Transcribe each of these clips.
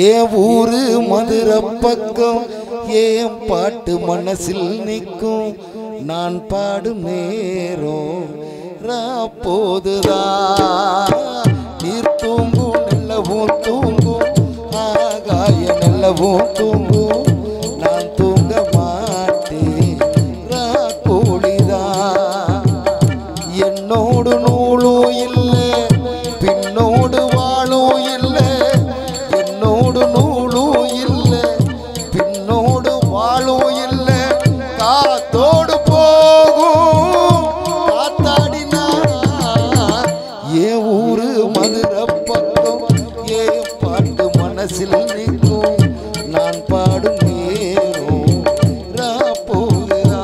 ஏன் ஊரு மதுரை பக்கம் ஏன் பாட்டு மனசில் நிற்கும் நான் பாடும் நேரம் போதுதான் நீர் தூங்கும் நிலவும் தூங்கும் ஆகாய நிலவும் தூங்கும் நான் தூங்க மாட்டேன் கோழிதான் என்னோடு நூலும் இல்லை பின்னோடு வாழும் இல்லை என்னோடு நூலும் இல்லை பின்னோடு வாழும் இல்லை காத்தோடு போகும் காத்தாடினா ஏன் ஊரு மதுரை பக்கம் ஏன் பாட்டு மனசில் நிற்கும் நான் பாடும் நேரம் போகுதான்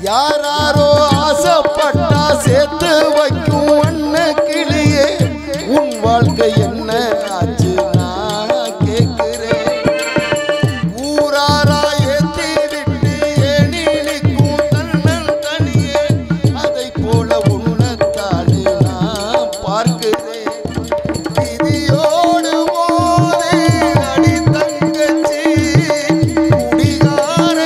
யாராரோ ஆசைப்பட்டா சேர்த்து வைக்கும் அண்ண கிளியே உன் வாழ்க்கை என்ன ஆச்சு நான் கேட்கிறேன் ஊராரா ஏத்தி விட்டு ஏனி நிற்கும் தன்னன் தனியே அதை போல உன்னத்தாலே நான் பார்க்கிறேன் விதியோடு போதே அடி தங்கச்சி குடிகார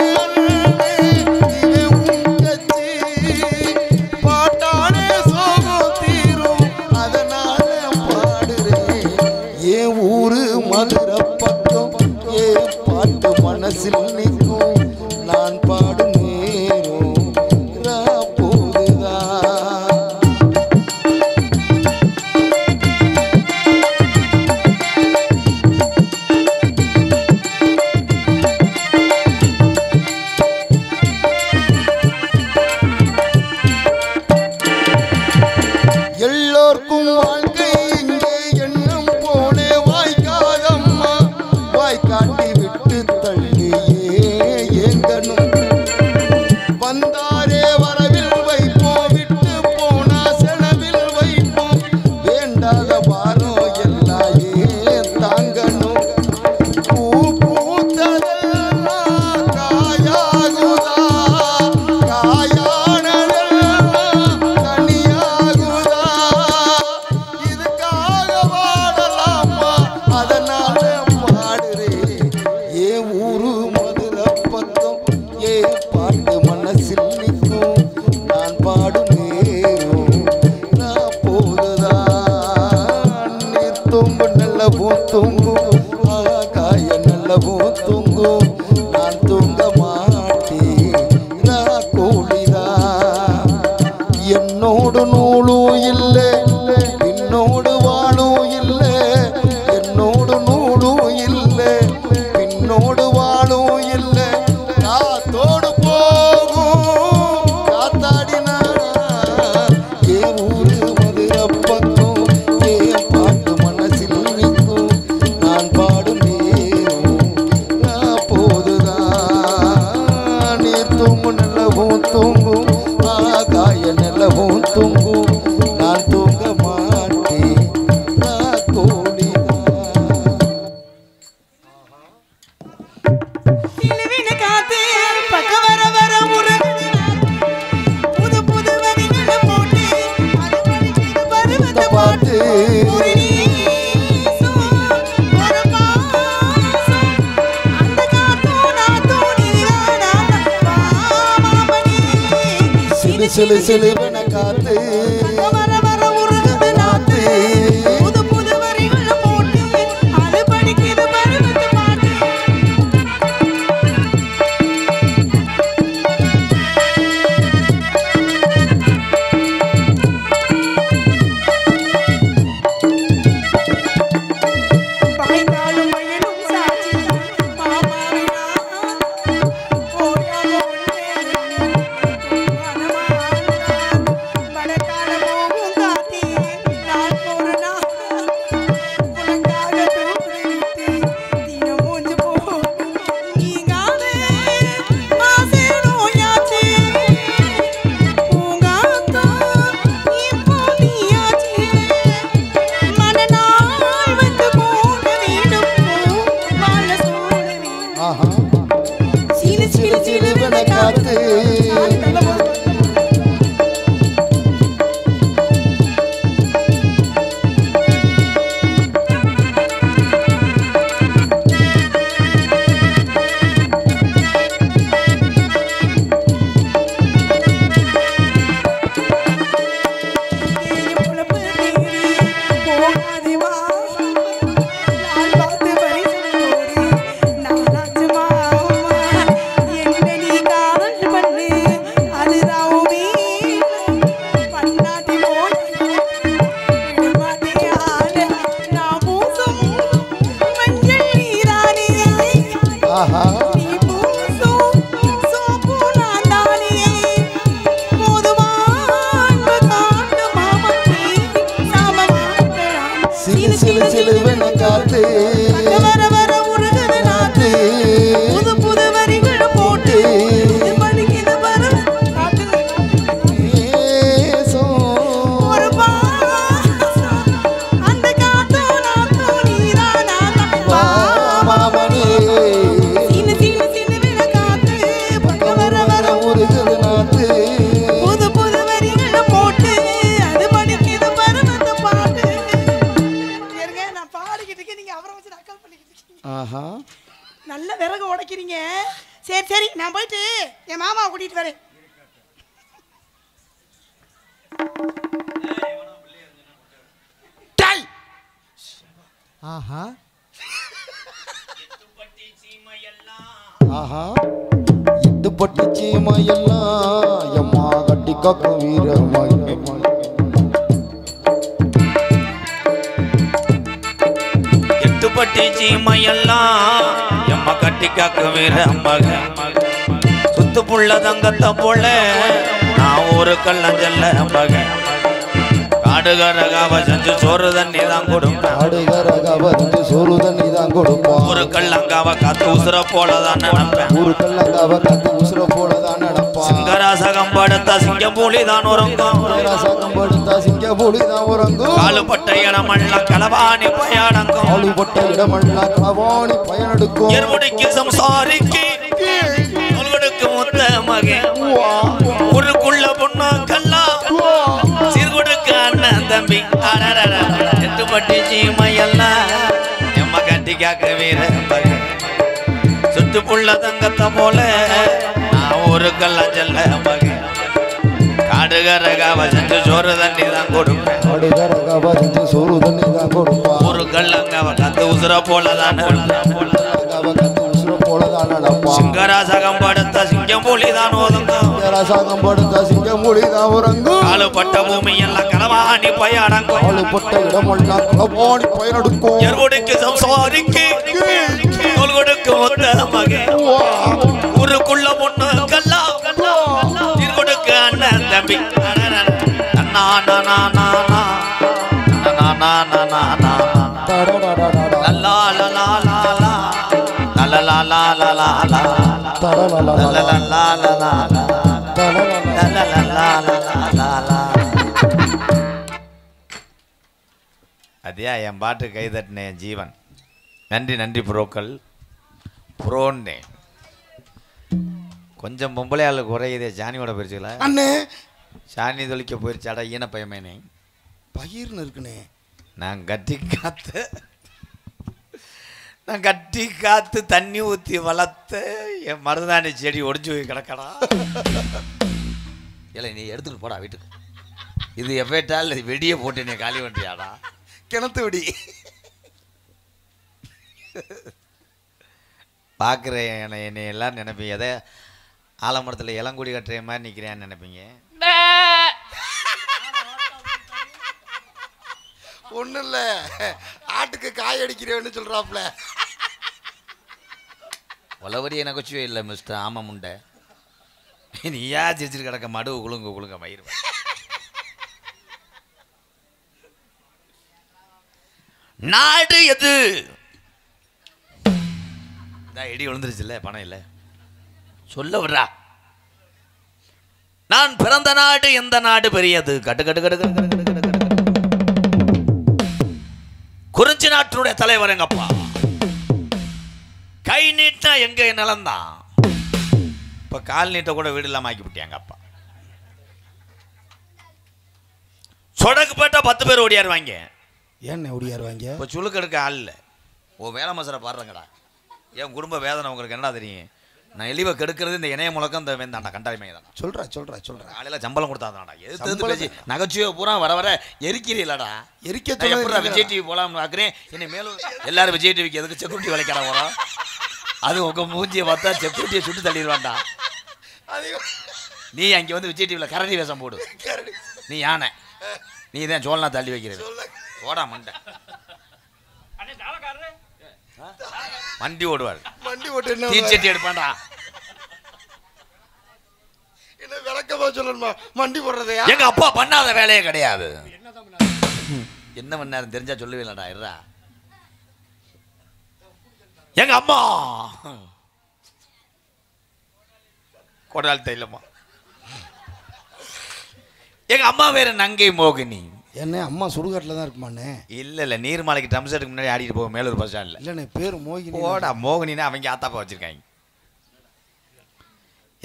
பாட்டானே சோகம் தீரும் அதனால பாடுறேன் ஏன் ஊரு மதுரை பக்கம் ஏன் பாட்டு மனசில் நிற்கும் நான் பாடும் நேரம் போகுதான் எல்லோர்க்கும் வாழ்க்கை இங்கே எண்ணம் போலே வாய்க்காதம்மா வாய்க்காட்டி விட்டு தள்ளியே ஏங்கணும் வந்தாரே வரவில் வைப்போம் விட்டு போனா செலவில் வைப்போம் வேண்டாத வாரம் எல்லாம் ஏன் தாங்கணும் பூ பூத்ததெல்லாம் காயாகுதா காயானதெல்லாம் கனியாகுதா இதுக்காக வாடலாமா அதனால பாடுறேன் ஏன் ஊரு மதுரை பக்கம் ஏன் பாட்டு மனசில் நிற்கும் நான் பாடும் நேரம் போதுதான் நீர் தூங்கு நல்லவும் தூங்கும் ஆகாய நல்லவும் தூங்கும் நான் தூங்க மாட்டேன் கோழிதான் என்னோடு நூலும் இல்லை பின்னோடு வாழும் இல்லை என்னோடு நூலும் இல்லை பின்னோடு வாழும் இல்லை காத்தோடு போகும் காத்தாடினா ஏன் ஊரு மதுரை பக்கம் ஏன் பாட்டு மனசில் நிற்கும் நான் பாடும் நேரம் போதுதான் நீர் தூங்கும் நிலவும் தூங்கும் ஆகாய நிலவும் தூங்கும் நான் தூங்க மாட்டேன் கோழிதான் நிலவின காத்து பக்க வர வர உருகுது புது புது வரிகளை போட்டு அது படிக்கிற பருவத்த பாட்டு ஒரு நீசம் ஒரு பாசம் அந்த காத்தும் நாத்தும் நீராடா மாமணி சிலு சிலு சிலுவன காத்து பக்க வர வர உருகுது நாத்து புது புது வரிகளை போட்டு அது படிக்கிற பருவத்த பாட்டு பாய்ந்தாலும் மயிலும் சாட்சி மாமாவினா ஓடியாக ஒன்றே மனமானான் காத்து வர வர உருகுது நாத்து புது புது வரிகள் போட்டு இது படிக்குது பருவ காத்து ஒரு பாசம் அந்த காத்தும் நாத்தும் நீதானா தப்பா மாமனே சின்ன சின்ன சின்ன விட காத்து பக்கம் வர வர உருகுது நாத்து புது புது வரிகளை போட்டு அது படிக்குது பருவத்தை பாட்டு இருங்க நான் பாடிக்கிட்டு இருக்கேன் நீங்க அவரை வச்சு நக்கல் பண்ணிக்கிட்டு இருக்கீங்க ஆஹா நல்ல விறகு உடைக்கிறீங்க சரி சரி நான் போயிட்டு என் மாமாவை கூட்டிட்டு வரேன் ஆஹா ஆஹா இட்டு பட்டு சீமையெல்லாம் எம்மா கட்டி காக்கும் வீரமாய் எட்டுப்பட்டி சீமையெல்லாம் எம்ம கட்டி காக்க வீர மக சுத்து புள்ள தங்கத்தை போல நான் ஒரு கல்லஞ்சல்ல மக காடுகரகாவ செஞ்சு சோறு தண்ணி தான் கொடுப்பேன் ஆடுகரகாவ செஞ்சு சோறு தண்ணி தான் கொடுப்போம் ஒரு கல்லங்காவ காத்து உசுர போலதான் நினைப்பேன் ஒரு கல்லங்காவ காத்து உசுர போலதான் நடப்பான் சிங்கராசகம் படுத்த சிங்கம்பூலி தான் உறங்கும் ராசகம் படுத்தா சிங்க புலி தான் உறங்கும் காலுப்பட்ட இடமல்ல களவாணி பயணங்கும் ஆளுபட்ட இடமெல்லாம் களவாணி பயனெடுக்கும் எருமுடிக்கு சம்சாரிக்கு அவர்களுக்கு முத்த மகன் ஊருக்குள்ள பொண்ணு கல்லா சீர்கொடுக்க அண்ணன் தம்பி எட்டுப்பட்டி சீமையெல்லாம் எம்ம கட்டி காக்க வீர மகன் சுட்டுப்புள்ள தங்கத்தை போல நான் ஒரு கல்லஞ்சல்ல மகன் காடுகரகாவ செஞ்சு சோறு தண்ணி தான் கொடுப்பேன் ஆடுகரகாவ செஞ்சு சோறு தண்ணி தான் கொடுப்பான் ஒரு கல்லங்காவ கத்து உசுர போலதான் கல்லங்காவ காத்து உசுர போலதான் நடப்பான் சிங்கராசகம் படுத்த சிங்கம்பூலி தான் ஒதுங்கும் ராசகம் படுத்தா சிங்க புலி தான் உறங்கும் காலுப்பட்ட பூமி எல்லாம் களவாணி பயணங்கும் ஆளுபட்ட இடமெல்லாம் களவாணி பயனெடுக்கும் எருமுடிக்கு சம்சாரிக்கு கொடுக்கு முத்த மகன் ஊருக்குள்ள பொண்ணு கல்லா கொடுக்க அண்ணன் தம்பி அதே என் பாட்டு கைதட்டின என் ஜீவன் நன்றி நன்றி புரோக்கள் புரோன்னே கொஞ்சம் பொம்பளை ஆளு குறையுதே சாணியோட போயிருச்சுல அண்ணே சாணி தொளிக்க போயிருச்சாடா ஈன பயமேனே பயிர்னு இருக்குனே நான் கட்டி காத்து தண்ணி ஊற்றி வளர்த்து என் மருதாணி செடி ஒடிஞ்சு போய் கிடக்கடா இல்லை நீ எடுத்துட்டு போடா வீட்டுக்கு இது எவ்வளோ இல்லை வெடியை போட்டு நீ காலி பண்ணுறியாடா கிணத்து வெடி பார்க்குறேன் என்னை எல்லாம் நினைப்பீங்க எதை ஆலமரத்தில் இளங்குடி கட்டுற மாதிரி நிற்கிறேன்னு நினைப்பீங்க ஒன்றும் இல்லை ஆட்டுக்கு காய் அடிக்கிறேன்னு சொல்கிறாப்புல உளவரிய நகைச்சுவே இல்லை மிஸ்டர் ஆமா முண்டை நீயா சிரிச்சிட்டு கிடக்க மடுவு குழுங்க மயிர் நாடு எது இடி விழுந்துருச்சுல்ல பணம் இல்லை சொல்ல விடுறா நான் பிறந்த நாடு எந்த நாடு பெரியது கட்டு கட்டு கட்டு கட்டு கட்டு கட்டு கட்டு குறிஞ்சி நாட்டினுடைய தலைவர் எங்கப்பா கை நீட்டா எங்க நிலம்தான் இப்ப கால் நீட்ட கூட வீடு இல்லாம ஆக்கி விட்டியாங்க அப்பா சொடக்கு போட்டா 10 பேர் ஓடியாருவாங்க ஏன் ஓடியாருவாங்க இப்போ சுழுக்கு எடுக்க ஆள் இல்லை ஓ வேலை மசரை பாடுறங்கடா என் குடும்ப வேதனை உங்களுக்கு என்ன தெரியும் நான் எளிவை கெடுக்கிறது இந்த இணைய முழக்கம் இந்த வேந்தாண்டா கண்டாரி மையதான் சொல்கிறேன் காலையில் சம்பளம் கொடுத்தாதாடா எது பேசி நகைச்சுவை பூரா வர எரிக்கிறீங்களடா எரிக்க எப்படா விஜய் டிவி போகலாம்னு பார்க்குறேன் என்னை மேலும் எல்லாரும் விஜய் டிவிக்கு எதுக்கு செக்யூரிட்டி வேலைக்கார வரோம் அது உங்கள் மூஞ்சியை பார்த்தா செக்யூரிட்டியை சுட்டு தள்ளிடுவான்டா நீ அங்கே வந்து விஜய் டிவியில் கரடி வேஷம் போடு நீ யானை நீ தான் சோழனா தள்ளி வைக்கிறது ஓடா மண்டை வண்டி ஓடுவார் வண்டி ஓட்டு என்ன தீச்சட்டி எடுப்பான்டா என்ன விளக்கமா சொல்லணுமா வண்டி போடுறதையா எங்க அப்பா பண்ணாத வேலையே கிடையாது என்ன பண்ணாரு தெரிஞ்சா சொல்லுவீங்களா இருடா எங்க அம்மா கொடால் தைலம்மா. எங்க அம்மா வேற நங்கை மோகினி. என்ன அம்மா சுடுகாட்டில் தான் இருக்குமாண்ணே? இல்ல நீர்மாலைக்கு ட்ரம் செட்டுக்கு முன்னாடி ஆடிட்டு போவோம் மேலூர் பஸ் ஸ்டாண்ட்ல. இல்லண்ணே பேர் மோகினி. ஓடா மோகினின்னா அவங்க ஆத்தாப்பா வச்சிருக்காங்க.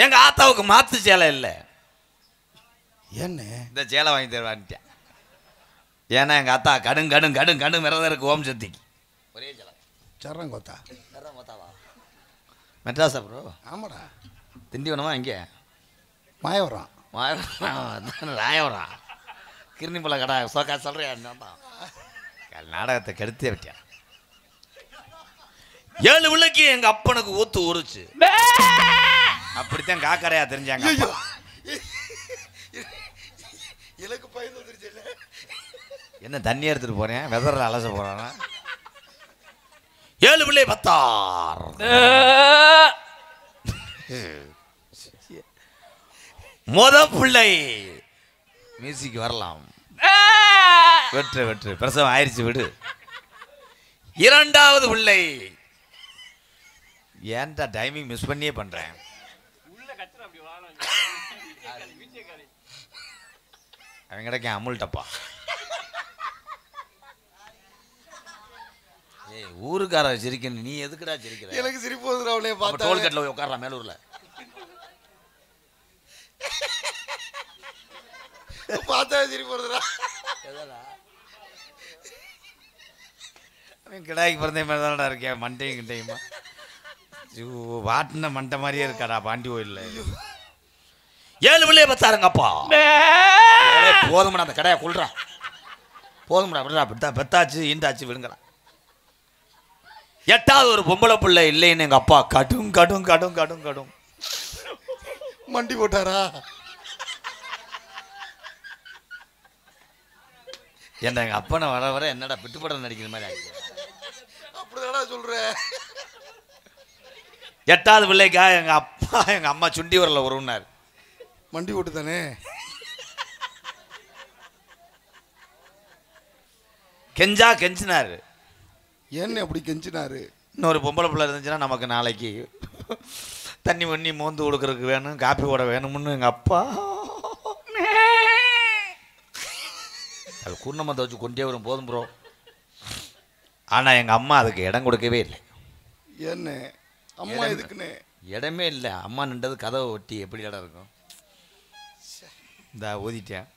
எங்க ஆத்தாவுக்கு மாத்து சேலை இல்லை. என்ன இந்த சேலை வாங்கி தருவான்ட்டேன். ஏன்னா எங்க ஆத்தா கடும் கடும் கடும் கடும் விரதம் இருக்கு ஓம் சக்திக்கு. ஒரே சேலை சரங்கோத்தா மெட்ராஸா ப்ரோ? ஆமாடா. திண்டிவனமா இங்கே மாயவரம் ராயவரம் கிருணிப்பழ கடை சோக்கா சொல்கிறேன். நாடகத்தை கெடுத்தே விட்டேன். 7 பிள்ளைக்கு எங்க அப்பனுக்கு ஊத்து உரிச்சு அப்படித்தான் காக்கரையா தெரிஞ்சாங்க. எனக்கு பயந்து வந்துருச்சு. என்ன தண்ணி எடுத்துட்டு போறேன் வெதரில் அலச போறானா? 7 பிள்ளை பத்தார். பிள்ளை மியூசிக் வரலாம். வெற்று வெற்று பிரசவம் ஆயிடுச்சு விடு. 2வது பிள்ளை ஏன்டா டைமிங் மிஸ் பண்ணியே பண்றேன். அவன் கிடைக்க அமுல் டப்பா. ஏய் ஊருக்கார சிரிக்கணும், நீ எதுக்குடா சிரிக்கிற? எனக்கு சிரிப்பு வந்துடும். அவளே பார்த்தா டோல்கேட்ல போய் உட்காரலாம் மேலூர்ல. பார்த்தா சிரிப்பு வருதுடா. அவன் கிடாய்க்கு பிறந்த மாதிரி தானடா இருக்கேன். மண்டையும் கிட்டையுமா வாட்டின மண்டை மாதிரியே இருக்காடா பாண்டி கோயில்ல. 7 பிள்ளைய பத்தாருங்கப்பா. போதும்டா அந்த கடையை கொள்றா. போதும்டா விடுறா. பெத்தாச்சு ஈண்டாச்சு விடுங்கடா. 8வது ஒரு பொம்பளை பிள்ளை இல்லைன்னு எங்க அப்பா கடும் கடும் கடும் கடும் கடும் மண்டி போட்டாரா? ஏன்டா எங்க அப்பனை வர வர என்னடா பிட்டுப்படம் நடிக்கிற மாதிரி ஆச்சு. அப்படிதாடா சொல்றேன். 8வது பிள்ளைக்கா எங்க அப்பா எங்க அம்மா சுண்டி வரல உறவுனார். மண்டி போட்டு தானே கெஞ்சா கெஞ்சினாரு. என்ன அப்படி கெஞ்சினாரு? இன்னொரு பொம்பளை பிள்ளை இருந்துச்சுன்னா நமக்கு நாளைக்கு தண்ணி பண்ணி மோந்து கொடுக்கறதுக்கு வேணும், காப்பி போட வேணும்னு எங்கள் அப்பா அது கூர்ணமத்தை வச்சு கொண்டே வரும். போதும் ப்ரோ. ஆனால் எங்கள் அம்மா அதுக்கு இடம் கொடுக்கவே இல்லை. என்ன அம்மா எதுக்குன்னு இடமே இல்லை. அம்மா நின்றது கதவை ஒட்டி எப்படி இடம் இருக்கும்? இந்த ஊதிட்டேன்.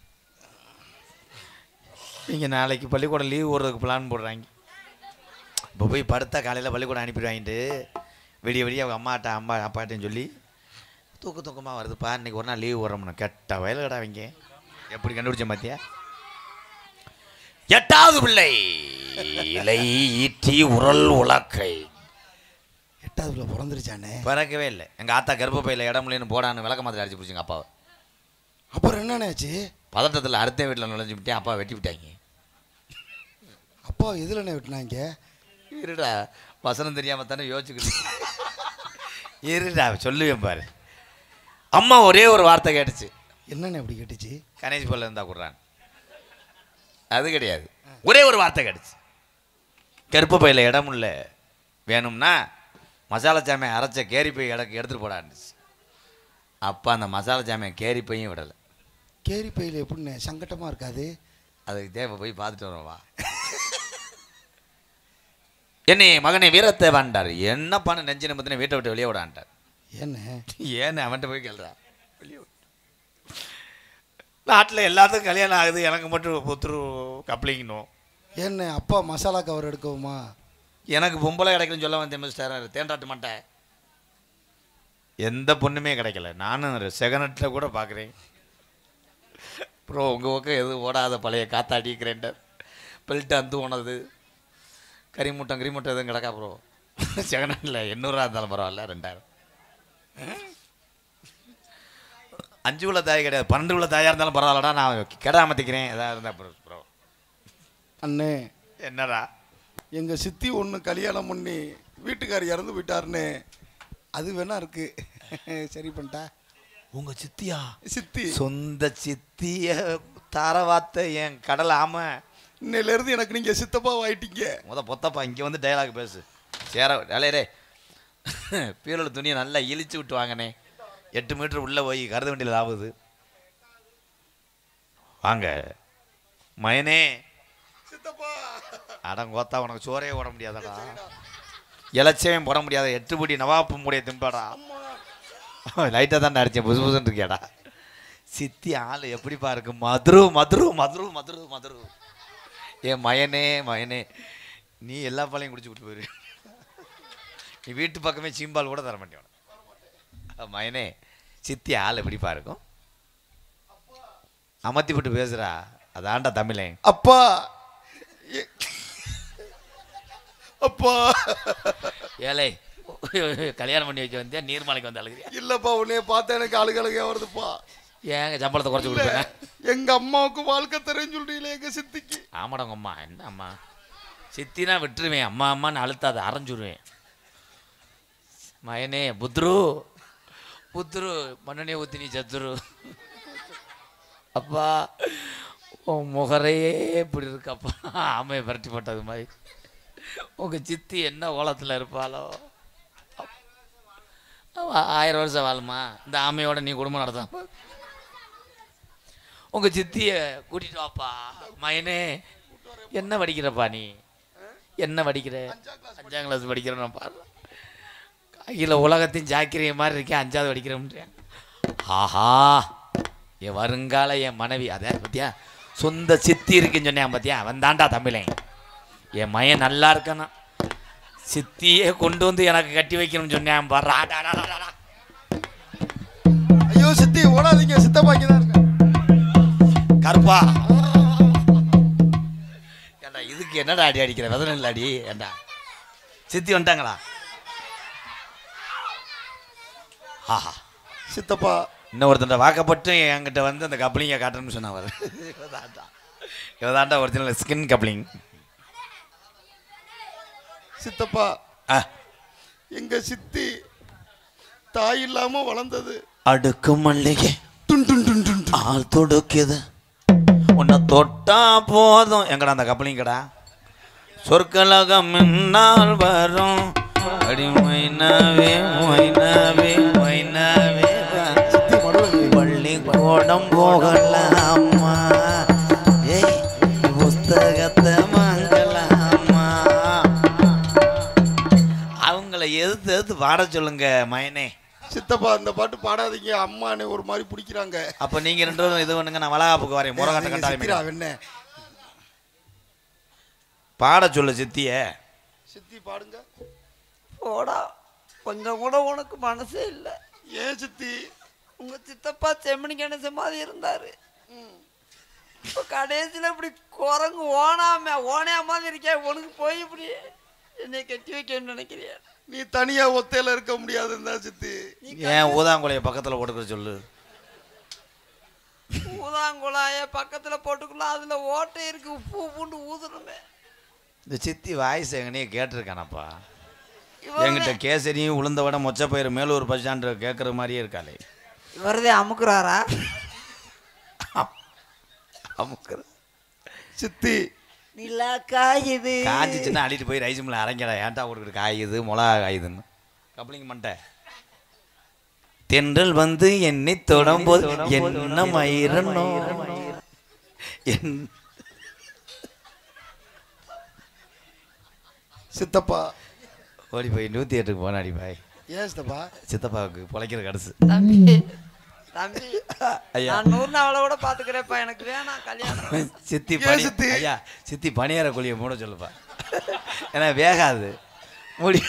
நீங்கள் நாளைக்கு பள்ளிக்கூடம் லீவ் போடுறதுக்கு பிளான் போடுறாங்க. இப்போ போய் படுத்தா காலையில் பள்ளிக்கூடம் அனுப்பிடுவாங்கிட்டு விடிய விடிய அவங்க அம்மா அப்பாட்டையும் சொல்லி தூக்கமாக வருதுப்பா இன்றைக்கி ஒரு நாள் லீவ் போடுறோம்னு. கெட்ட வயல் கடை அவங்க எப்படி கண்டுபிடிச்ச மாத்தியா? 8வது பிள்ளை இலை ஈட்டி உரல் உலக்கை. 8வது பிள்ளை பிறந்துருச்சானே? பிறக்கவே இல்லை. எங்கள் ஆத்தா கர்ப்பப்பையில் இடம் இல்லைன்னு போடான்னு விளக்க மாதிரி அடிச்சு பிடிச்சிங்க அப்பாவை. அப்புறம் என்னண்ணே ஆச்சு? பதட்டத்தில் அடுத்த வீட்டில் நுழைஞ்சு விட்டேன். அப்பா வெட்டி விட்டாங்க. அப்பா எதுலண்ணே வெட்டினாங்க? இருடா வசனம் தெரியாமல் தானே யோசிச்சுக்கிட்டு. இருடா சொல்லுவேன் பாரு. அம்மா ஒரே ஒரு வார்த்தை கேட்டுச்சு. என்னண்ணே அப்படி கேட்டுச்சு? கணேஷ் போல இருந்தா கொடுறான். அது கிடையாது. ஒரே ஒரு வார்த்தை கேட்டுச்சு. கருப்பு பையில் இடம் இல்லை வேணும்னா மசாலா சாமியை அரைச்ச கேரி பை எடுத்துகிட்டு போடான்னுச்சு. அப்பா அந்த மசாலா சாமியை கேரி பையும் விடலை. கேரி பையில் எப்படிண்ணே சங்கட்டமாக இருக்காது? அதுக்கு தேவை போய் பார்த்துட்டு வரோவா. என்னை மகனை வீரத்தை வாண்டார். என்னப்பான்னு நெஞ்சு நம்பத்தின வீட்டை விட்டு வெளியே விடான்ட்டார். ஏன்னு அவன்கிட்ட போய் கேள்றா. வெளியே நாட்டில் எல்லாத்துக்கும் கல்யாணம் ஆகுது, எனக்கு மட்டும் ஒருத்தர் கப்ளிங்கணும். என்ன அப்பா மசாலா கவர் எடுக்கவுமா? எனக்கு பொம்பளை கிடைக்கலன்னு சொல்ல வந்தேன் மிஸ்டர். தேண்டாட்டு மாட்டேன். எந்த பொண்ணுமே கிடைக்கல. நானும் செகனட்டில் கூட பார்க்குறேன். ப்ரோ உங்கள் பக்கம் எதுவும் ஓடாத பழைய காத்தாடி கிரைண்டர் பெல்ட்டு அந்து போனது கறிமூட்டம் எதுவும் கிடக்கா ப்ரோ? செகனட்டில் 800 இருந்தாலும் பரவாயில்ல. 2000 5 உள்ள தாய் கிடையாது. 12 உள்ள தாயாக இருந்தாலும் பரவாயில்லடா. நான் கெடாமத்திக்கிறேன் எதாவது இருந்தால் ப்ரோ. அண்ணே என்னடா எங்கள் சித்தி ஒன்று கல்யாணம் பண்ணி வீட்டுக்கார் இறந்து போயிட்டாருன்னு அது வேணா இருக்கு. சரி பண்ணிட்டா? உங்கள் சித்தியா? சித்தி சொந்த சித்திய தாரவாத்த என் கடல். ஆமாம் இன்னையிலேருந்து எனக்கு நீங்கள் சித்தப்பா ஆயிட்டீங்க. பொத்தப்பா இங்கே வந்து டைலாக் பேசு. சேர அலையரே பீரோல துணியை நல்லா இழிச்சு விட்டு வாங்கண்ணே. 8 மீட்டர் உள்ளே போய் கருத வண்டியில் ஆகுது. வாங்க மயனே. அடங்கோத்தா உனக்கு சோறையே போட முடியாதடா, இலச்சையும் போட முடியாத 8 படி நவாப்பு முடிய திம்பாடா. லைட்டாக தான் அடித்தேன், புதுசு புதுசுன்னு இருக்கியாடா. சித்தி ஆள் எப்படிப்பா இருக்கு? மதுரு மதுரு மதுரு மதுரு மதுரு. ஏன் மயனே மயனே, நீ எல்லா பாலையும் குடிச்சு விட்டு போயிரு. நீ வீட்டு பக்கமே சீம்பால் கூட தர மாட்டேன். மயனே சித்தி ஆள் எப்படிப்பா இருக்கும்? அமர்த்தி விட்டு பேசுறா, அதான்டா தமிழே. அப்பா அப்பா ஏழை கல்யாணம் பண்ணி வைக்க வந்தியா நீர்மலைக்கு வந்து அழுகிறியா? இல்லப்பா, உன்னைய பார்த்தா எனக்கு அழுகழுகையா வருதுப்பா. ஏங்க சம்பளத்தை குறைச்சி கொடுப்பேன். எங்க அம்மாவுக்கு வாழ்க்கை தரேன்னு சொல்றீங்களே எங்க சித்திக்கு. ஆமாடா உங்க அம்மா என்ன அம்மா? சித்தினா விட்டுருவேன், அம்மா அம்மான்னு அழுத்தாத அரைஞ்சுருவேன். மயனே புத்ரு புத்ரு மண்ணனே ஊத்தி நீ சத்துரு. அப்பா உன் முகரையே இப்படி இருக்கப்பா, ஆமையை பரட்டி போட்டது மாதிரி. உங்க சித்தி என்ன ஓலத்தில் இருப்பாளோ? 1000 வருஷம் வாழுமா இந்த ஆமையோட நீ குடும்பம் நடத்த? உங்க சித்திய கூட்டிட்டு வாப்பா. மயனே என்ன படிக்கிறப்பா நீ? என்ன படிக்கிற? 5ஆம் கிளாஸ் படிக்கிறேன் பாரு. கையில் உலகத்தையும் ஜாக்கிரிய மாதிரி இருக்கேன், 5ஆவது படிக்கிறேன். ஆஹா என் வருங்கால என் மனைவி அதை பத்தியா சொந்த சித்தி இருக்குன்னு சொன்னேன் பார்த்தியா, அவன் தாண்டா தமிழன். என் மயன் நல்லா இருக்கானா, சித்தியே கொண்டு வந்து எனக்கு கட்டி வைக்கணும்னு சொன்னேன் பாரு. ஐயோ சித்தி ஓடாதீங்க, சித்தப்பாக்கி தான் இருக்க. கருப்பா ஏண்டா இதுக்கு என்னடா அடி அடிக்கிற? வெதனில் அடி ஏண்டா. சித்தி வந்துட்டாங்களா? ஆஹா சித்தப்பா இன்னொருத்தன் வாக்கப்பட்டு என்கிட்ட வந்து அந்த கப்ளிங்கை காட்டணும்னு சொன்னவர். இவதாண்டா ஒரிஜினல் ஸ்கின் கப்ளிங். சித்தப்பா எங்க சித்தி தாய் இல்லாம வளர்ந்தது. அடுக்கு மல்லிகை டுன் டுன் டுன் டுன் டுன். ஆள் தொடுக்குது உன்னை தொட்டா போதும். எங்கடா அந்த கப்ளிங்கடா? சொற்கலகம் முன்னால் வரும் அடி மைனாவே மைனாவே மைனாவே பள்ளிக்கூடம் போகலாமா, ஏய் புஸ்தகத்தை வாங்கலாமா. அவங்கள எதிர்த்து எதிர்த்து பாட சொல்லுங்க மயனே. சித்தப்பா இந்த பாட்டு பாடாதீங்க, அம்மானே ஒரு மாதிரி பிடிக்கிறாங்க. அப்ப நீங்க 2 பேரும் இது பண்ணுங்க, நான் வளகாப்புக்கு வரேன். முறகாட்ட கண்டாலும் என்ன பாட சொல்லு சித்திய. சித்தி பாடுங்க. போடா, கொஞ்சம் கூட உனக்கு மனசே இல்லை. ஏன் சித்தி? உங்க சித்தப்பா செம்மணி கணேச மாதிரி இருந்தாரு. இப்போ கடைசியில் இப்படி குரங்கு ஓனையா மாதிரி இருக்கே. உனக்கு போய் இப்படி என்னை கட்டி வைக்கணும்னு நினைக்கிறியா? நீ தனியா ஒத்தையில இருக்க முடியாதுன்னு தான் சித்தி. ஏன் ஊதாங்குலைய பக்கத்துல போட்டுக்கிற சொல்லு. ஊதாங்குழாய பக்கத்துல போட்டுக்கலாம், அதுல ஓட்டை இருக்கு, உப்பு பூண்டு ஊதுறமே. இந்த சித்தி வாய்ஸ் எங்கனையே கேட்டிருக்கானப்பா. என்கிட்ட கேசரியும் உளுந்த விட மொச்சப்பயிறு மேலூர் பஸ் ஸ்டாண்டு கேட்குற மாதிரியே இருக்காளே. இவரதே அமுக்குறாரா? அமுக்குற சித்தி நிலா காயுது, காஞ்சிச்சுன்னா அள்ளிட்டு போய் ரைஸ் மில்ல அரைங்கடா. ஏன்டா கொடுக்குற காயுது மிளகா காயுதுன்னு கப்ளிங் பண்ணிட்டேன். தென்றல் வந்து என்னை தொடம்போது என்ன மயிரனோ சித்தப்பா ஓடி போய் 108க்கு போனாடி பாய். ஏன் சித்தப்பா? சித்தப்பாவுக்கு பொழைக்கிற கடைசி. தம்பி தம்பி நான் 100 நாவலை கூட பாத்துக்கிறேன்ப்பா, எனக்கு வேணாம் கல்யாணம். சித்தி பனி ஐயா சித்தி பனியார கோழியை மூட சொல்லுப்பா, ஏன்னா வேகாது மூடி.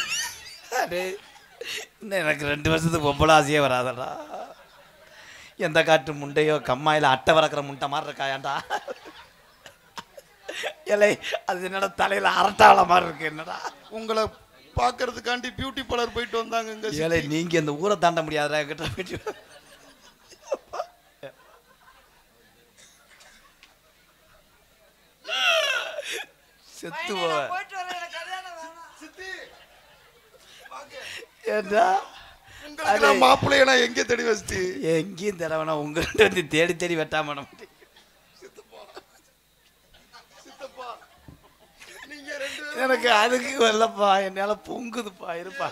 இன்னும் எனக்கு 2 வருஷத்துக்கு பொம்பளை ஆசையே வராதடா. எந்த காட்டு முண்டையோ கம்மாயில் அட்டை வறக்கிற முண்டை மாதிரி இருக்காயாண்டா. இல்லை அது என்னடா தலையில் அரட்டாவள மாதிரி இருக்கு. என்னடா உங்களை பார்க்கறதுக்காண்டி பியூட்டி பார்லர் போயிட்டு வந்தாங்க. ஏழை நீங்கள் இந்த ஊரை தாண்ட முடியாதா கிட்ட போயிட்டு. செத்து போயிட்டு வரேன், எனக்கு கல்யாணம் வேணாம். சித்தி ஏண்டா மாப்பிள்ளைய நான் எங்கே தேடி வச்சு? எங்கேயும் தேட வேணாம், உங்கள்கிட்ட வந்து தேடி தேடி வெட்டாம எனக்கு அதுக்கு வரலப்பா, என்னால பொங்குதுப்பா. இருப்பா,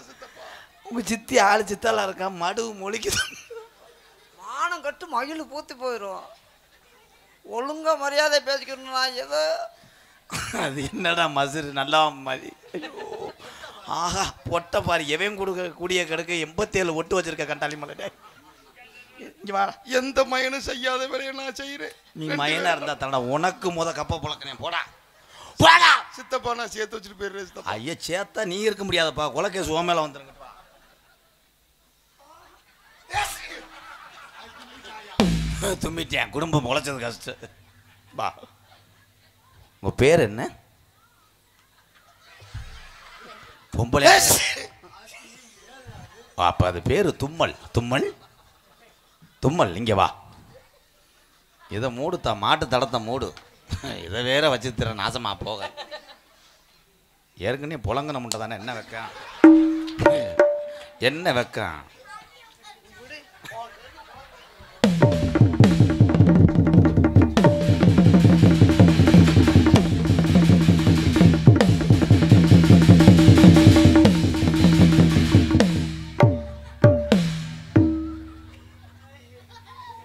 உங்க சித்தி ஆளு சித்தாலா இருக்கா, மடு மொழிக்குது. மானம் கட்டு மகிழ் பூத்து போயிடும். ஒழுங்கா மரியாதை பேசிக்கணும். நான் ஏதோ அது என்னடா மசுரு நல்லா மாதிரி. ஆஹா பொட்டை பாரு, எவன் கொடுக்க கூடிய கிடக்கு 87 ஒட்டு வச்சிருக்க கண்டாளி மலை. இங்க வா. எந்த மயனும் செய்யாத வேலையை நான் செய்யறேன். நீ மயனா இருந்தா தரடா, உனக்கு கப்ப புழக்கனே. போடா போடா. சித்தப்பா நான் சேர்த்து வச்சுட்டு போயிடுறேன் சித்தப்பா. ஐயா சேத்தா நீ இருக்க முடியாதப்பா, கொலைக்கேஸ் உன் மேல வந்துருங்கப்பா. தும்பிட்டேன், குடும்பம் முளைச்சது கஷ்டம். வா, உங்க பேர் என்ன? பொம்பளை. அப்ப அது பேரு தும்மல். தும்மல் தும்மல். இங்க வா. இதை மூடுத்தா, மாட்டு தடத்தை மூடு. இதை வேற வச்சு தர நாசமா போக. ஏற்கனவே புலங்கன முட்டை தானே, என்ன வைக்க என்ன வைக்க.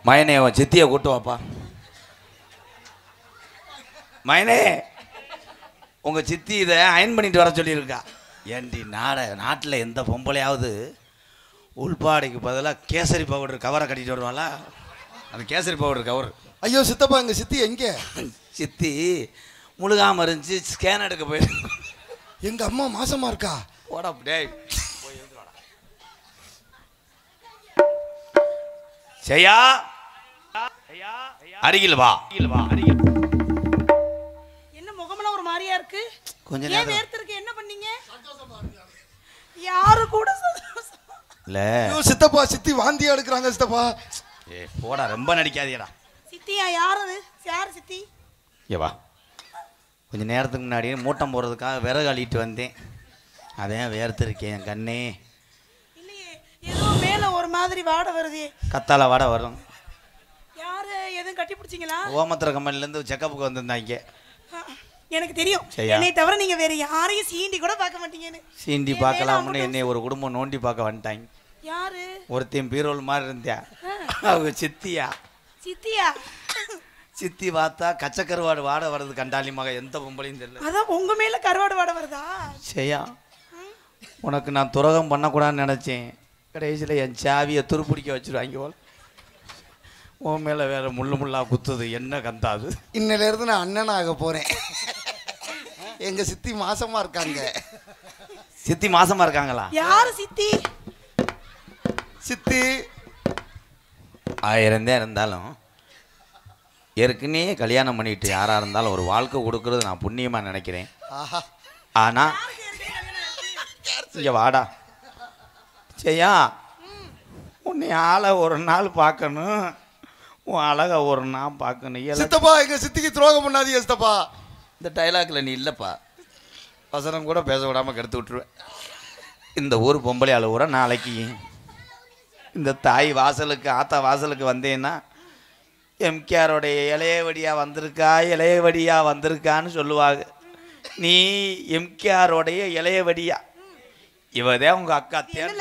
மயனே உன் சித்தியை கூட்டு வாப்பா. மயனே உங்க சித்தி இதை அயன் பண்ணிட்டு வர சொல்லியிருக்கா. ஏன்டி நாட்டில் எந்த பொம்பளையாவது உள்பாடைக்கு பதிலாக கேசரி பவுடர் கவரை கட்டிட்டு வருவாளா? அந்த கேசரி பவுடர் கவர். ஐயோ சித்தப்பா, எங்க சித்தி எங்க? சித்தி முழுகாம இருந்துச்சு, ஸ்கேன் எடுக்க போயிருக்கு. எங்க அம்மா மாசமா இருக்கா? போடா டேய். செய்யா அருகில் வா. என்ன முகமெல்லாம் ஒரு மாதிரியா இருக்கு? கொஞ்ச ஏன் நேரம் வேர்த்திருக்கு? என்ன பண்ணீங்க? யாரு கூட இல்ல. ஐயோ சித்தப்பா, சித்தி வாந்தியா எடுக்கிறாங்க சித்தப்பா. ஏ போடா, ரொம்ப நடிக்காதீடா. சித்தியா? யார் அது? யார் சித்தி? ஏ வா. கொஞ்ச நேரத்துக்கு முன்னாடி மூட்டம் போடுறதுக்காக விறகு அள்ளிட்டு வந்தேன். அதான் வேர்த்திருக்கேன் என் கண்ணே. இல்லையே, ஏதோ மேல ஒரு மாதிரி வாடை வருது. கத்தால வாட வரும். யாரு? எதுவும் கட்டி பிடிச்சிங்களா? ஓமத்திர கம்பெனிலேருந்து செக்கப்புக்கு வந்திருந்தாங்க. எனக்கு தெரியும், சரியா? என்னை தவிர நீங்க வேற யாரையும் சீண்டி கூட பார்க்க மாட்டீங்கன்னு. சீண்டி பார்க்கலாம்னு என்னை ஒரு குடும்பம் நோண்டி பார்க்க வந்துட்டாங்க. யாரு? ஒருத்தையும் பீரோல் மாதிரி இருந்தியா, அவங்க சித்தியா. சித்தியா? சித்தி பார்த்தா கச்சக்கருவாடு வாட வர்றது கண்டாலி மக, எந்த பொம்பளையும் தெரியல. அதான் உங்க மேல கருவாடு வாட வருதா? செய்யா, உனக்கு நான் துரோகம் பண்ணக்கூடாதுன்னு நினச்சேன். கடைசியில் என் சாவியை துருப்பிடிக்க வச்சுருவாங்க போல. உன் மேலே வேற முள்ளா குத்துது. என்ன கந்தாது? இன்னிலிருந்து நான் அண்ணனாக போறேன். எங்க சித்தி மாசமா இருக்காங்க. சித்தி மாசமா இருக்காங்களா? யாரு சித்தி? சித்தி 1000 தான் இருந்தாலும் ஏற்கனவே கல்யாணம் பண்ணிட்டு யாரா இருந்தாலும் ஒரு வாழ்க்கை கொடுக்கறது நான் புண்ணியமா நினைக்கிறேன். ஆஹா. ஆனா இங்க வாடா. செய்யா, உன்னை ஆளை ஒரு நாள் பார்க்கணும், உன் அழகை ஒரு நாள் பார்க்கணும். சித்தப்பா, எங்க சித்திக்கு துரோகம் பண்ணாதீங்க சித்தப்பா. இந்த டைலாக்ல நீ இல்லைப்பா, வசனம் கூட பேச விடாமல் கெடுத்து விட்டுருவேன். இந்த ஊர் பொம்பளை அழுவுற நாளைக்கு இந்த தாய் வாசலுக்கு, ஆத்தா வாசலுக்கு வந்தேன்னா எம்கேஆரோடைய இளையவடியாக வந்திருக்கா, இளையவடியாக வந்திருக்கான்னு சொல்லுவாங்க. நீ எம்கேஆரோடைய இளையவடியா, இவதே உங்க அக்கா தேன்.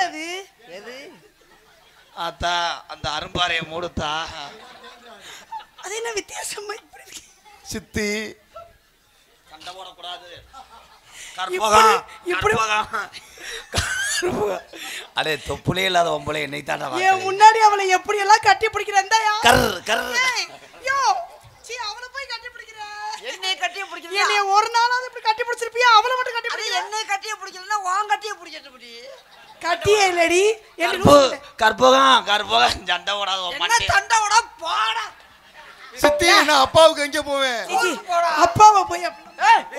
ஆத்தா அந்த அரும்பாறையை மூடுத்தா. அது என்ன வித்தியாசமா இப்படி இருக்கு? சித்தி சண்டை போடக்கூடாது. அடே தொப்புலே இல்லாத பொம்பளை என்னை தாண்டா. ஏன் முன்னாடி அவளை எப்படி எல்லாம் கட்டி பிடிக்கிறேன்டா? அவளை போய் கட்டி பிடிக்கிற? என்னை கட்டிய பிடிக்கல. என்னைய ஒரு நாளாவது இப்படி கட்டி பிடிச்சிருப்பியா? அவளை மட்டும் கட்டி பிடிக்கிற? என்னை கட்டிய பிடிக்கலன்னா உன் கட்டிய பிடிக்கட்டு. கட்டியே இல்லடி. கற்பகம் சண்டை போடாத. சண்டை விட போடா. சித்தி, நான் அப்பாவுக்கு எங்க போவேன்? அப்பாவை போய்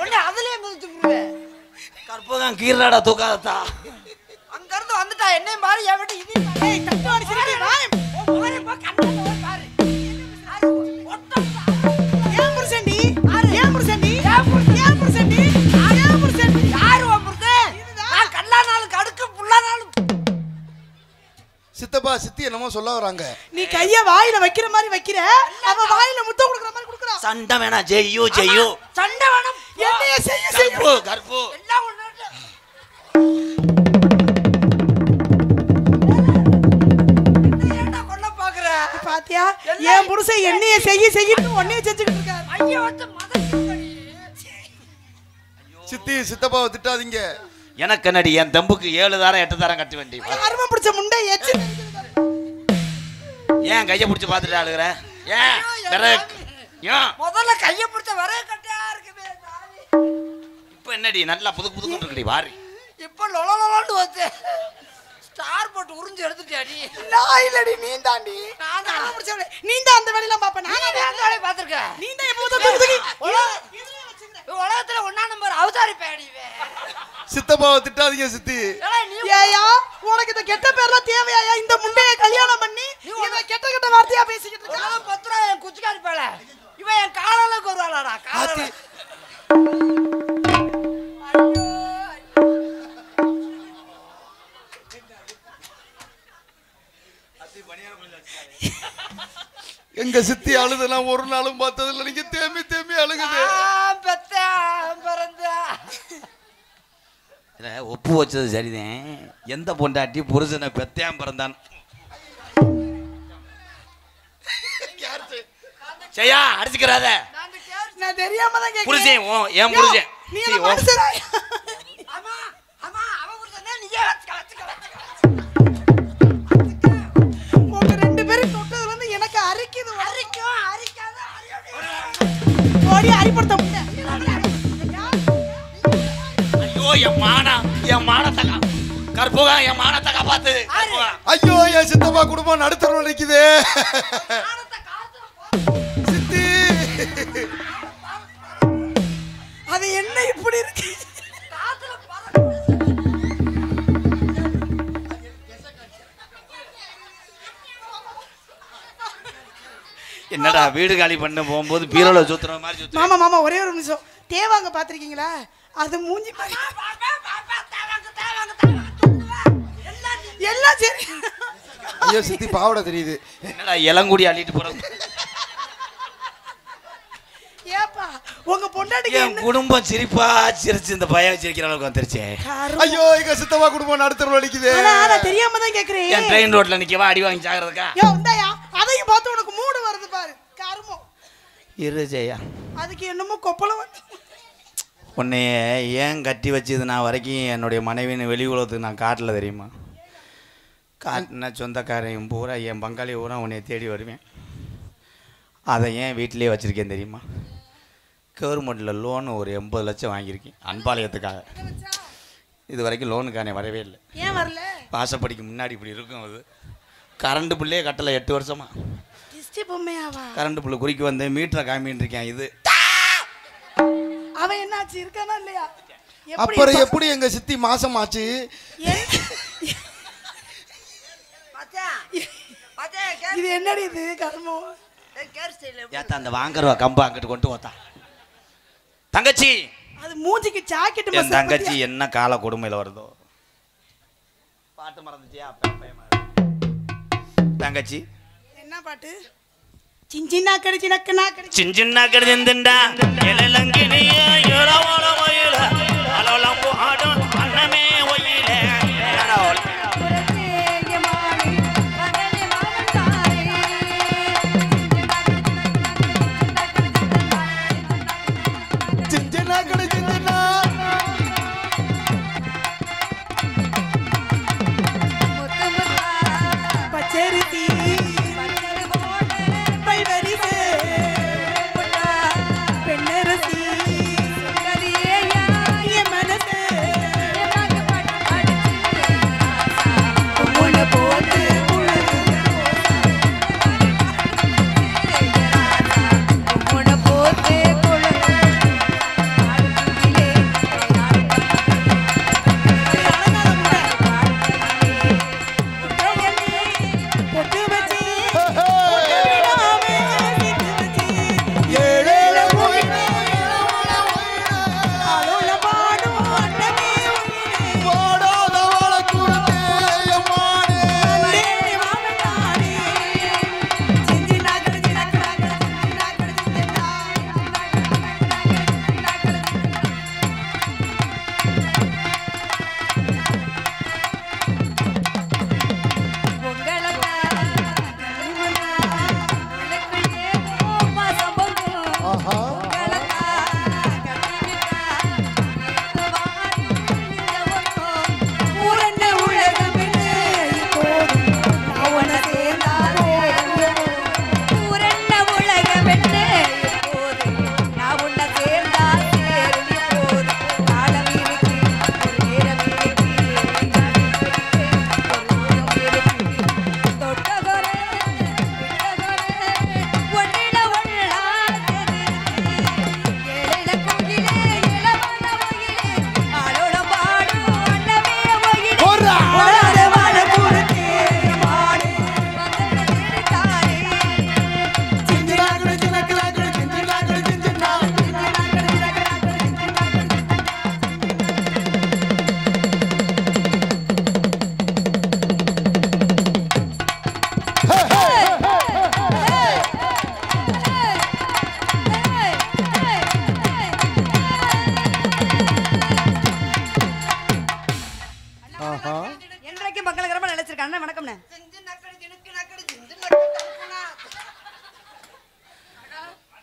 உடனே அதுலயே மிதிச்சு விடுவேன். கற்பகம் கீழடா தூக்காதத்தா. அங்க இருந்து வந்துட்டா என்னையும் பாரு, என் வீட்டு இது தட்டுவாடி சிரிக்கி வாய். ஏன் புருஷன்டி? ஏன் புருஷன்டி? ஏன் புருஷன்டி? ஏன் புருஷன்டி? யாரு வம்புருக்கு? நான் கல்லா நாளுக்கு அடுக்கு புல்லா நாளுக்கு. சித்தப்பா, சித்தி என்னமோ சொல்ல வராங்க. நீ கைய வாயில வைக்கிற மாதிரி வைக்கிற, அவ வாயில முத்தம் கொடுக்குற மாதிரி கொடுக்குறா. சண்டை வேணா, ஜெய்யோ ஜெய்யோ. சண்டை வேணும். என்னைய செய்ய செய்ய கற்பு கற்பு எல்லாம் ஒண்ணு கொல்ல பாக்குற பாத்தியா என் புருஷன் என்னைய செய்யிட்டு உன்னைய செஞ்சுக்கிட்டு இருக்காரு. ஐயோ மதம் சித்தி சித்தப்பாவை திட்டாதீங்க. எனக்கு என்னடி என் தம்புக்கு 7 தாரம் 8 தாரம் கட்ட வேண்டி அருமை பிடிச்ச முண்டை எச்சு. ஏன் கையை பிடிச்சி பார்த்துட்டு ஆளுகிற? ஏன் ஏன் முதல்ல கையை பிடிச்ச வரவே கட்டையா இருக்குமே தாலி. இப்போ என்னடி நல்லா புது புது இருக்குடி வாரி. இப்போ லொலலொலன்னு வந்து ஸ்டார் போட்டு உறிஞ்சு எடுத்துட்டியாடி. நான் இல்லடி நீ தாண்டி. நான் தான் பிடிச்சவளே நீ தான் அந்த வேலையெல்லாம் பாப்ப. நான் அந்த வேலையை பார்த்திருக்கேன். நீ தான் எப்போ தூக்கி உலகத்துல 1ஆம் நம்பர் அவதாரி பேடிவே. சித்தப்பாவை திட்டாதீங்க சித்தி. ஏயா உனக்கு இந்த கெட்ட பேர்லாம் தேவையா? இந்த முண்டைய கல்யாணம் பண்ணி இவன் கெட்ட வார்த்தையா பேசிக்கிட்டு இருக்க. 10 ரூபா என் குச்சிக்காரி பேல. இவன் என் காலாலுக்கு வருவாளாடா காலால. எங்க சித்தி அழுதெல்லாம் ஒரு நாளும் பார்த்ததில்ல. நீங்க தேம்பி தேம்பி அழுகுது. ஒப்பு வச்சது சரிதான். எந்த பொண்டாட்டி புருஷனை பெத்தையாம் பிறந்தான் செய்யா அடிச்சுக்கிறாத. நான் தெரியாம தான் கேக்குறேன். புருஷன் என் புருஷன் நீ என்ன மனுஷரா? அம்மா அம்மா அவ புருஷனே நீயே உங்க ரெண்டு பேரும் தொட்டதுல இருந்து எனக்கு அரிக்குது. அரிக்காத ஓடி அரிப்படுத்த முடியல. ஐயோ என் மானத்தை கற்புகா என் மானத்தை காப்பாத்து. ஐயோ என் சித்தப்பா குடும்பம் நடுத்தர நிக்குது. சித்தி அது என்ன இப்படி இருக்கு? என்னடா வீடு காலி பண்ண போகும்போது பீரோல சுத்துற மாதிரி சுத்துற. மாமா மாமா ஒரே ஒரு நிமிஷம். தேவாங்க பாத்திருக்கீங்களா? அது மூஞ்சி மாதிரி எல்லாம் சரி. ஐயோ சித்தி பாவடை தெரியுது. என்னடா இளங்குடி அள்ளிட்டு போறது? ஏப்பா உங்க பொண்டாட்டிக்கு என் குடும்பம் சிரிப்பா சிரிச்சு இந்த பையன் சிரிக்கிற அளவுக்கு வந்துருச்சு. ஐயோ எங்க சித்தப்பா குடும்பம் நடுத்தர நிக்குது. நான் தெரியாம தான் கேக்குறேன். என் ட்ரெயின் ரோட்ல நிக்கவா அடி வாங்கி சாகிறதுக்கா? யோ இந்தாயா அதையும் பார்த்து உனக்கு மூடு வருது பாரு. கருமம் இரு ஜெயா. அதுக்கு என்னமோ கொப்பளம் வந்து உன்னைய ஏன் கட்டி வச்சது நான் வரைக்கும் என்னுடைய மனைவின்னு வெளி உலகத்துக்கு நான் காட்டல தெரியுமா? காட்டின சொந்தக்காரையும் பூரா என் பங்காளி பூரா உன்னை தேடி வருவேன். அதை ஏன் வீட்டிலே வச்சுருக்கேன் தெரியுமா? கவர்மெண்ட்டில் லோனு ஒரு 80 லட்சம் வாங்கியிருக்கேன் அன்பாளையத்துக்காக. இது வரைக்கும் லோனுக்கானே வரவே இல்லை. ஏன் வரல? வாசப்படிக்கு முன்னாடி இப்படி இருக்கும். அது கரண்ட் பில்லே கட்டலை 8 வருஷமா. திஷ்டி பொம்மையாவா? கரண்ட் பில்லு குறிக்க வந்து மீட்டரை காமின்னு இருக்கேன். இது அவன் என்னாச்சு இருக்கானா இல்லையா? அப்புறம் எப்படி எங்க சித்தி மாசம் ஆச்சு? இது என்னடி இது கர்மம்? ஏத்தா அந்த வாங்குறவா கம்பா அங்கிட்டு கொண்டு போத்தா. தங்கச்சி அது மூஞ்சிக்கு ஜாக்கெட் என் தங்கச்சி என்ன கால கொடுமையில வருதோ. பாட்டு மறந்துச்சியா? தங்கச்சி என்ன பாட்டு? சிஞ்சினா கடிச்சி நக்கு நாக்கடி சிஞ்சின்னா கடிந்தண்டா எலலங்கினிய எலவள வயல அலலம்பு ஆடும் அன்னமே வயல சிஞ்சனா கடை சிஞ்சனா பச்சரிசி பல்வரிசு பெண்ணரசி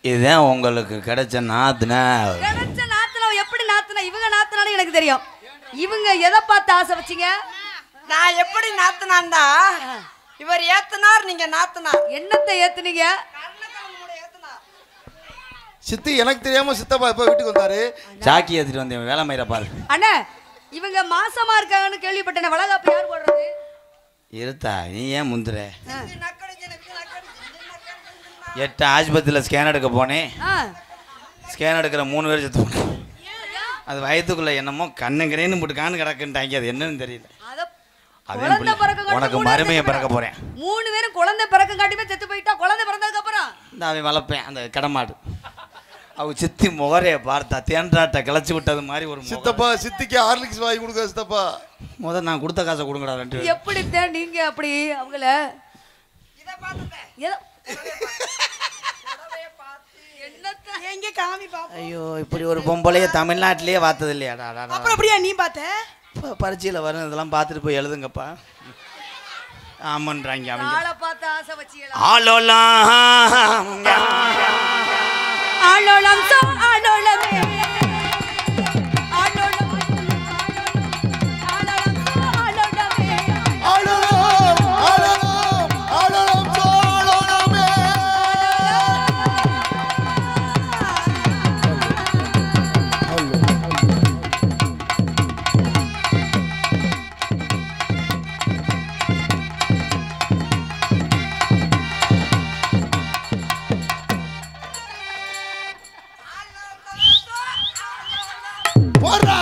இதுதான் உங்களுக்கு கிடைச்ச நாத்துனா. கிடைச்ச நாத்துனா எப்படி நாத்துனா? இவங்க நாத்துனாலும் எனக்கு தெரியும். இவங்க எதை பார்த்து ஆசை வச்சீங்க? நான் எப்படி நாத்துனான்டா, இவர் ஏத்துனார், நீங்க நாத்துனார். என்னத்தை ஏத்துனீங்க? சித்தி எனக்கு தெரியாம சித்தப்பா எப்ப வீட்டுக்கு வந்தாரு? சாக்கி ஏத்திட்டு வந்தேன், வேலை மயிர பாரு. அண்ணா இவங்க மாசமா இருக்காங்கன்னு கேள்விப்பட்டேன். வளகாப்பு யார் போடுறது? இருத்தா நீ ஏன் முந்துற? 8 ஆஸ்பத்திரியில் ஸ்கேன் எடுக்க போனேன். ஸ்கேன் எடுக்கிற 3 பேர் செத்து போனேன். அது வயதுக்குள்ள என்னமோ கண்ணுங்கிறேன்னு போட்டு காணு கிடக்குன்ட்டாங்க. அது என்னன்னு தெரியல. உனக்கு மருமையை பிறக்க போறேன். 3 பேரும் குழந்தை பிறக்க காட்டியுமே செத்து போயிட்டா. குழந்தை பிறந்ததுக்கு அப்புறம் இந்த அவன் வளர்ப்பேன் அந்த கடமாடு. அவ சித்தி முகரைய பார்த்தா தேன்றாட்டை கிளச்சி விட்டது மாதிரி ஒரு சித்தப்பா. சித்திக்கு ஹார்லிக்ஸ் வாங்கி கொடுக்க சித்தப்பா. முதல் நான் கொடுத்த காசை கொடுங்கடா 2 பேரும். எப்படித்தான் நீங்க அப்படி அவங்கள எங்க காமி பாப்போம். ஐயோ இப்படி ஒரு பொம்பளைய தமிழ்நாட்டிலேயே பார்த்தது இல்லையாடா. அப்புறம் அப்படியா நீ பார்த்த? பரீட்சையில் வரும் இதெல்லாம் பார்த்துட்டு போய் எழுதுங்கப்பா. ஆமான்றாங்க அவங்க. ஆளை பார்த்து ஆசை வச்சீங்களா? ஆலோலாம் ஆலோலம் சோ ஆலோலமே ஆலோலம் ஆலோலம் சோ ஆலோலமே ஆலோலம் ஆலோலம் ஆலோலம் சோ ஆலோலமே. போறா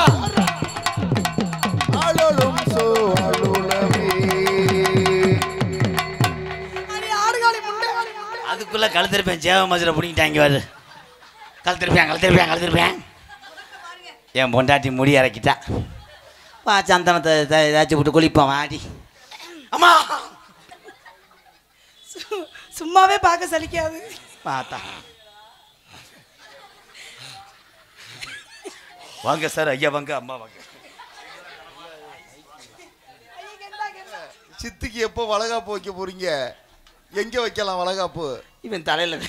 ஆலோலம் சோ ஆலோலமே. அடி ஆடுகாலி முண்டை. அதுக்குள்ள கழுத்திருப்பேன். சேவ மதுரை பிடிக்கிட்டாங்க வாரு. கழுத்திருப்பேன். என் பொண்டாட்டி முடி இறக்கிட்டா. வா சந்தனத்தை ஏதாச்சும் விட்டு குளிப்போம் வாடி. அம்மா சும்மாவே பார்க்க சலிக்காது. பார்த்தா வாங்க சார், ஐயா வாங்க, அம்மா வாங்க. சித்திக்கு எப்போ வளகாப்பு வைக்க போறீங்க? எங்க வைக்கலாம் வளகாப்பு? இவன் தலையில